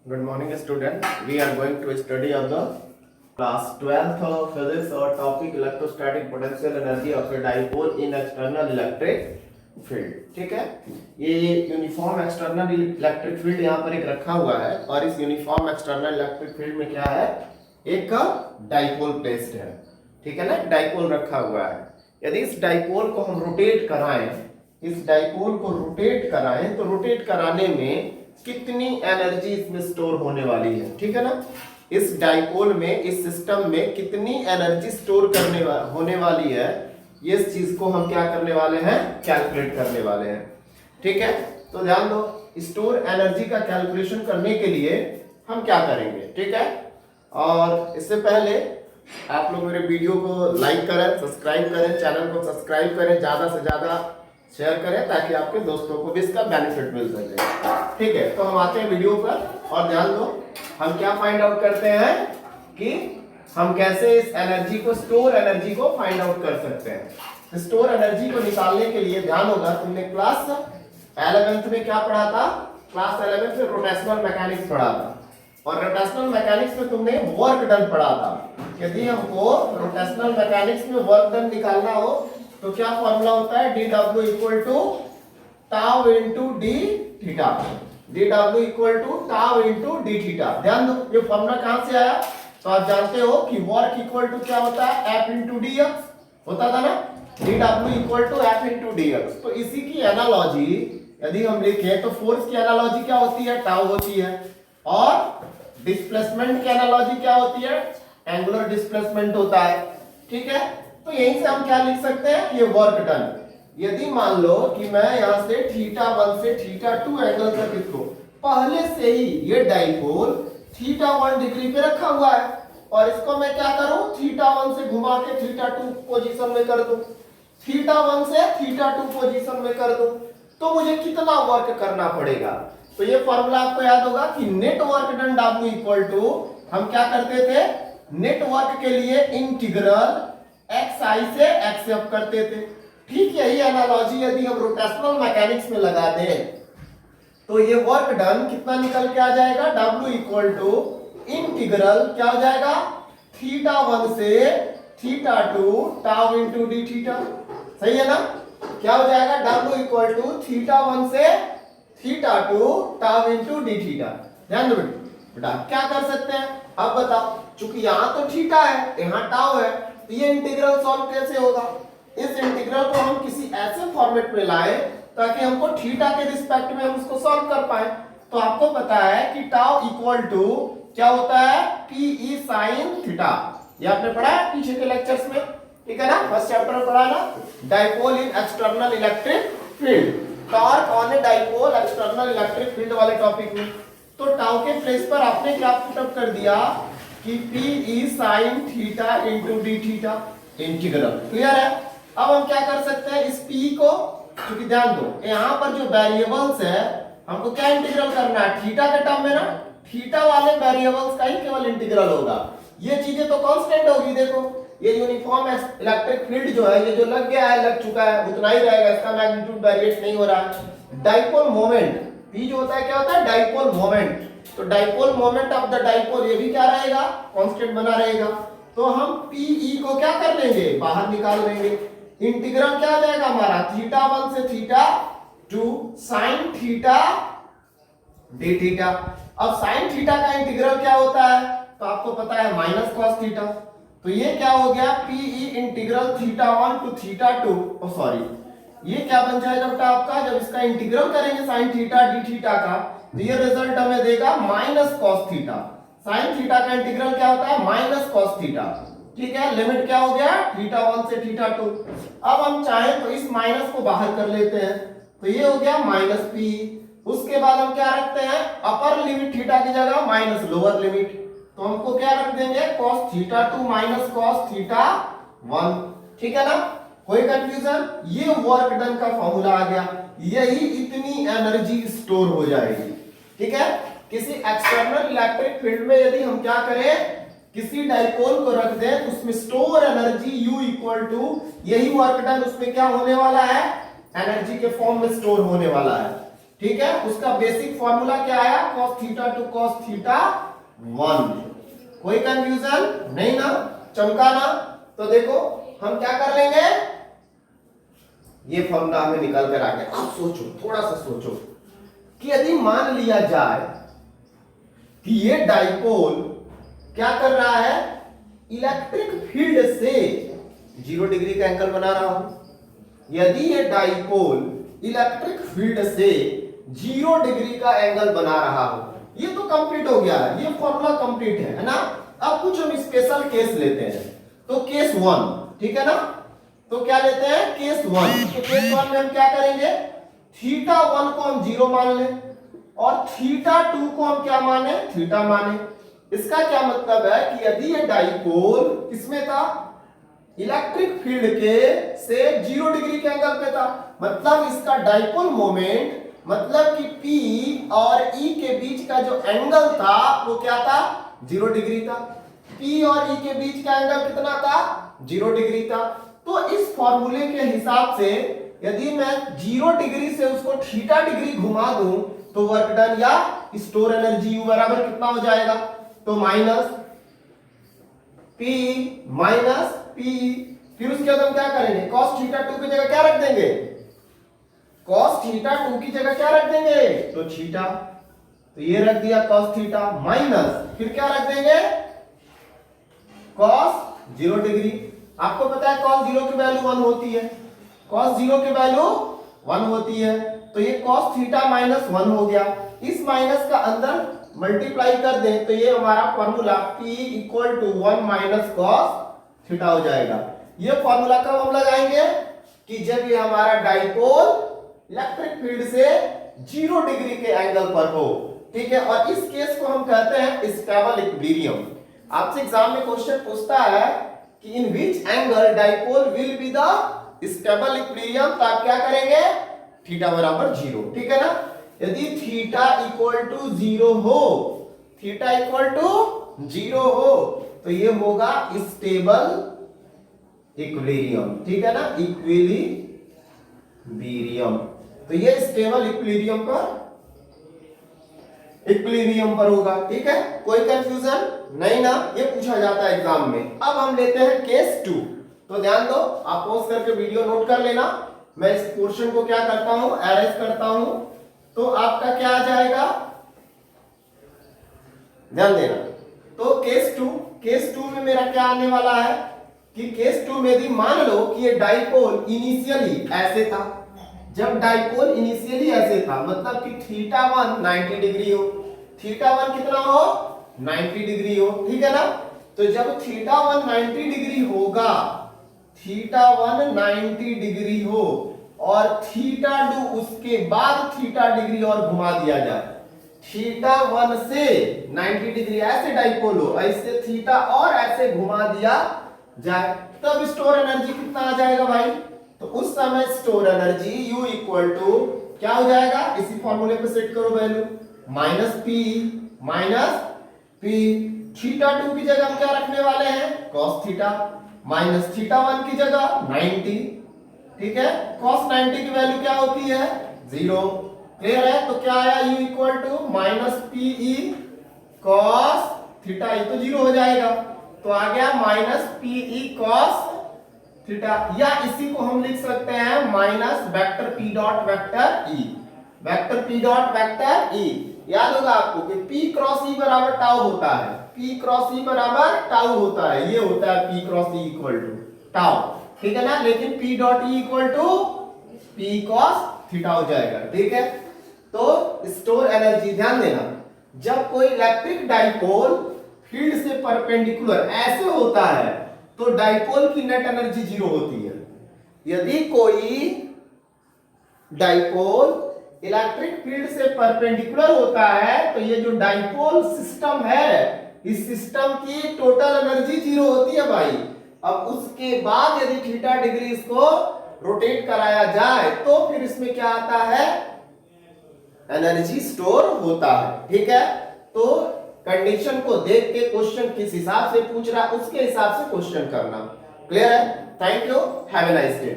Good morning, student. We are going to study of the class 12th of physics or topic electrostatic potential energy of a dipole in external electric field. ठीक है, ये uniform external electric field यहाँ पर एक रखा हुआ है और इस यूनिफॉर्म एक्सटर्नल इलेक्ट्रिक फील्ड में क्या है, एक डाइपोल प्लेस्ड है. ठीक है ना, डाइपोल रखा हुआ है. यदि इस डाइपोल को हम रोटेट कराएं, इस डाइपोल को रोटेट कराएं तो रोटेट कराने में कितनी एनर्जी इसमें स्टोर होने वाली है. ठीक है ना, इस डाइपोल में, इस सिस्टम में कितनी एनर्जी स्टोर होने वाली है, ये इस चीज को हम क्या करने वाले हैं, कैलकुलेट करने वाले हैं. ठीक है, तो ध्यान दो, स्टोर एनर्जी का कैलकुलेशन करने के लिए हम क्या करेंगे. ठीक है, और इससे पहले आप लोग मेरे वीडियो को लाइक करें, सब्सक्राइब करें, चैनल को सब्सक्राइब करें, ज्यादा से ज्यादा शेयर करें ताकि आपके दोस्तों को भी इसका बेनिफिट मिल सके. ठीक है, तो हम आते हैं वीडियो पर और ध्यान दो, हम क्या फाइंड आउट करते हैं कि हम कैसे इस एनर्जी को, स्टोर एनर्जी को फाइंड आउट कर सकते हैं. स्टोर एनर्जी को निकालने के लिए ध्यान होगा, तुमने क्लास 11th में क्या पढ़ा था, क्लास 11th में रोटेशनल मैकेनिक्स पढ़ा था और रोटेशनल मैकेनिक्स में तुमने वर्क डन पढ़ा था. यदि हमको रोटेशनल मैकेनिक्स में वर्क डन निकालना हो तो क्या फॉर्मूला होता है, dw equal to tau into d theta. dw equal to tau into d theta. ध्यान दो, ये फॉर्मूला कहां से आया, तो आप जानते हो कि वर्क इक्वल टू क्या होता है, एफ इंटू डी एक्स होता था ना, dw equal to F into d x. तो इसी की एनालॉजी यदि हम लिखें तो फोर्स की एनालॉजी क्या होती है, टाउ होती है, और डिस्प्लेसमेंट की एनालॉजी क्या होती है, एंगुलर डिस्प्लेसमेंट होता है. ठीक है, तो यहीं से हम क्या लिख सकते हैं, ये वर्क डन. यदि मान लो कि मैं यहां से θ1 से θ2 एंगल तक इसको पहले से ही ये डाइपोल θ1 डिग्री पे रखा हुआ है और इसको मैं क्या करूं, θ1 से घुमा के θ2 पोजीशन में कर दूं, θ1 से θ2 पोजीशन में कर दूं, तो मुझे कितना वर्क करना पड़ेगा. तो ये फॉर्मूला आपको याद होगा कि net work done W equal to, हम क्या करते थे, नेट वर्क के लिए इंटीग्रल xi से xf करते थे. ठीक यही एनालॉजी यदि हम रोटेशनल मैकेनिक्स में लगा दें तो ये वर्क डन कितना निकल के आ जाएगा, W इक्वल टू इंटीग्रल क्या हो जाएगा, θ1 से θ2 टाउ इंटू डी थीटा. सही है ना, क्या हो जाएगा, W इक्वल टू θ1 से θ2 टाउ इंटू डी थीटा. ध्यान दो बेटा, क्या कर सकते हैं, अब बताओ, चूंकि यहाँ तो थीटा है, यहाँ टाउ है, तो ये इंटीग्रल सॉल्व कैसे होगा. इस इंटीग्रल को हम किसी ऐसे फॉर्मेट में लाए ताकि हमको थीटा के रिस्पेक्ट में हम उसको सॉल्व कर पाए. तो आपको पता है कि टाउ इक्वल टू क्या होता है, पी साइन थीटा. ये आपने पढ़ा है पीछे के लेक्चर्स में. ठीक है ना, फर्स्ट चैप्टर में पढ़ा ना, dipole in external electric field, torque on a dipole external electric field वाले टॉपिक में. तो टाउ के प्लेस पर आपने क्या पुटअप कर दिया कि P sine theta into d theta integral. Clear है. अब हम क्या कर सकते हैं, इस p को, क्योंकि ध्यान दो यहाँ पर जो वेरिएबल्स है हमको क्या इंटीग्रल करना है, थीटा के टर्म में ना, थीटा वाले वेरिएबल्स का ही केवल इंटीग्रल होगा. ये चीजें तो कांस्टेंट होगी. देखो ये यूनिफॉर्म इलेक्ट्रिक फील्ड जो है, ये जो लग गया है, लग चुका है, उतना ही रहेगा, इसका मैग्नीट्यूड वेरिएट नहीं हो रहा है. डाइपोल मोमेंट p जो होता है, क्या होता है, डाइपोल मोमेंट. तो dipole moment of the dipole, ये भी क्या रहेगा, कांस्टेंट बना रहेगा. तो हम pe को क्या कर लेंगे, बाहर निकाल लेंगे. इंटीग्रल क्या आ जाएगा हमारा, θ1 से θ2 sin थीटा d थीटा. अब sin थीटा का इंटीग्रल क्या होता है, तो आपको पता है माइनस cos थीटा. तो ये क्या हो गया, pe integral θ1 to θ2, oh sorry, ये क्या बन जाएगा बेटा आपका, जब इसका इंटीग्रल करेंगे sin थीटा d थीटा का, तो ये रिजल्ट हमें देगा minus cos theta. sin theta का इंटीग्रल क्या होता है, माइनस cos थीटा. ठीक है, लिमिट क्या हो गया, θ1 से θ2. अब हम चाहें तो इस माइनस को बाहर कर लेते हैं, तो ये हो गया माइनस p. उसके बाद हम क्या रखते हैं, अपर लिमिट थीटा की जगह माइनस लोअर लिमिट, तो हमको क्या रख देंगे, cos θ2 माइनस cos θ1. ठीक है ना, कोई कंफ्यूजन, ये वर्क डन का फॉर्मूला आ गया. यही इतनी एनर्जी स्टोर हो जाएगी. ठीक है, किसी एक्सटर्नल इलेक्ट्रिक फील्ड में यदि हम क्या करें, किसी डाइपोल को रख दें, उसमें store energy U equal to, यही वर्क डन उसमें क्या होने वाला है, एनर्जी के फॉर्म में स्टोर होने वाला है. ठीक है, उसका बेसिक फॉर्मूला क्या आया, cos theta two cos theta 1। कोई कंफ्यूजन नहीं ना, चमका ना? तो देखो हम क्या कर लेंगे, ये फॉर्मूला हमें निकाल कर आ गया। आप सोचो, थोड़ा सा सोचो कि यदि मान लिया जाए कि ये डाइपोल क्या कर रहा है, इलेक्ट्रिक फील्ड से 0 डिग्री का एंगल बना रहा हूं। यदि ये डाइपोल इलेक्ट्रिक फील्ड से 0 डिग्री का एंगल बना रहा हो, ये तो कंप्लीट हो गया, ये फॉर्मूला कंप्लीट है ना। अब कुछ हम स्पेशल केस लेते हैं, तो केस 1, ठीक है ना। तो क्या लेते हैं, केस 1। तो केस 1 में हम क्या करेंगे, थीटा 1 को हम 0 मान लें और थीटा 2 को हम क्या माने, थीटा माने। इसका क्या मतलब है कि यदि ये डाइपोल किसमें था, इलेक्ट्रिक फील्ड के से 0 डिग्री के एंगल पे था, मतलब इसका डाइपोल मोमेंट, मतलब कि P और E के बीच का जो एंगल था वो क्या था, 0 डिग्री था। P और E के बीच का एंगल कितना था, 0 डिग्री था। तो इस फॉर्मूले के हिसाब से यदि मैं 0 डिग्री से उसको थीटा डिग्री घुमा दूं तो वर्क डन या स्टोर एनर्जी U बराबर कितना हो जाएगा, तो माइनस P, फिर उसके बाद हम क्या करेंगे, cos थीटा 2 की जगह क्या रख देंगे, cos थीटा 2 की जगह क्या रख देंगे, तो थीटा। तो ये रख दिया cos थीटा माइनस, फिर क्या रख देंगे, cos 0 डिग्री। आपको पता है cos 0 की वैल्यू 1 होती है, cos 0 की वैल्यू 1 होती है। तो ये cos थीटा माइनस 1 हो गया। इस माइनस का अंदर मल्टीप्लाई कर दें तो ये हमारा formula P equal to 1 minus cos theta हो जाएगा। ये फॉर्मूला कब हम लगाएंगे, कि जब ये हमारा डाइपोल इलेक्ट्रिक फील्ड से 0 डिग्री के एंगल पर हो, ठीक है। और इस केस को हम कहते हैं स्टेबल इक्विलिब्रियम। आपसे एग्जाम में क्वेश्चन पूछता है कि in which angle dipole will be the stable equilibrium, तो आप क्या करेंगे, थीटा बराबर 0, ठीक है ना। यदि थीटा इक्वल टू 0 हो, थीटा इक्वल टू 0 हो तो ये होगा स्टेबल इक्विलिब्रियम, ठीक है ना, इक्विलिब्रियम। तो ये स्टेबल इक्विलिब्रियम पर होगा, ठीक है। कोई कंफ्यूजन नहीं ना, ये पूछा जाता है एग्जाम में। अब हम लेते हैं केस 2। तो ध्यान दो, आप पॉज करके वीडियो नोट कर लेना। मैं इस पोर्शन को क्या करता हूं, अरेंज करता हूं, तो आपका क्या आ जाएगा, ध्यान देना। तो केस 2 में मेरा क्या आने वाला है कि केस 2 में यदि मान लो कि ये डाइपोल इनिशियली ऐसे था, जब डाइपोल इनिशियली ऐसे था मतलब कि थीटा 1 90 डिग्री हो, थीटा 1 कितना हो, 90 डिग्री हो, ठीक है ना। तो जब थीटा 1 90 डिग्री होगा, थीटा 1 90 डिग्री हो और थीटा 2 उसके बाद थीटा डिग्री और घुमा दिया जाए, थीटा 1 से 90 डिग्री ऐसे डाइपोल हो, ऐसे थीटा और ऐसे घुमा दिया जाए, तब स्टोर एनर्जी कितना आ जाएगा भाई, तो उस समय store energy U equal to क्या हो जाएगा, इसी फॉर्मूले पे सेट करो वैल्यू, माइनस P। थीटा 2 की जगह हम क्या रखने वाले हैं, cos थीटा, माइनस थीटा 1 की जगह 90, ठीक है। cos 90 की वैल्यू क्या होती है, 0, क्लियर है। तो क्या आया, U equal to minus PE cos theta, ये तो 0 हो जाएगा, तो आ गया माइनस PE cos थीटा, या इसी को हम लिख सकते हैं minus vector P dot vector E, vector P dot vector E। याद होगा आपको कि P क्रॉस E बराबर टाउ होता है, P क्रॉस E बराबर टाउ होता है, ये होता है P cross E equal to tau, ठीक है ना। लेकिन P dot E equal to P cos theta हो जाएगा, ठीक है। तो स्टोर एनर्जी, ध्यान देना, जब कोई इलेक्ट्रिक डाइपोल फील्ड से परपेंडिकुलर ऐसे होता है तो डाइपोल की नेट एनर्जी 0 होती है। यदि कोई डाइपोल इलेक्ट्रिक फील्ड से परपेंडिकुलर होता है तो ये जो डाइपोल सिस्टम है, इस सिस्टम की टोटल एनर्जी 0 होती है भाई। अब उसके बाद यदि थीटा डिग्री इसको रोटेट कराया जाए तो फिर इसमें क्या आता है, एनर्जी स्टोर होता है, ठीक है। तो कंडीशन को देख के क्वेश्चन किस हिसाब से पूछ रहा है उसके हिसाब से क्वेश्चन करना, क्लियर है। Thank you, have a nice day.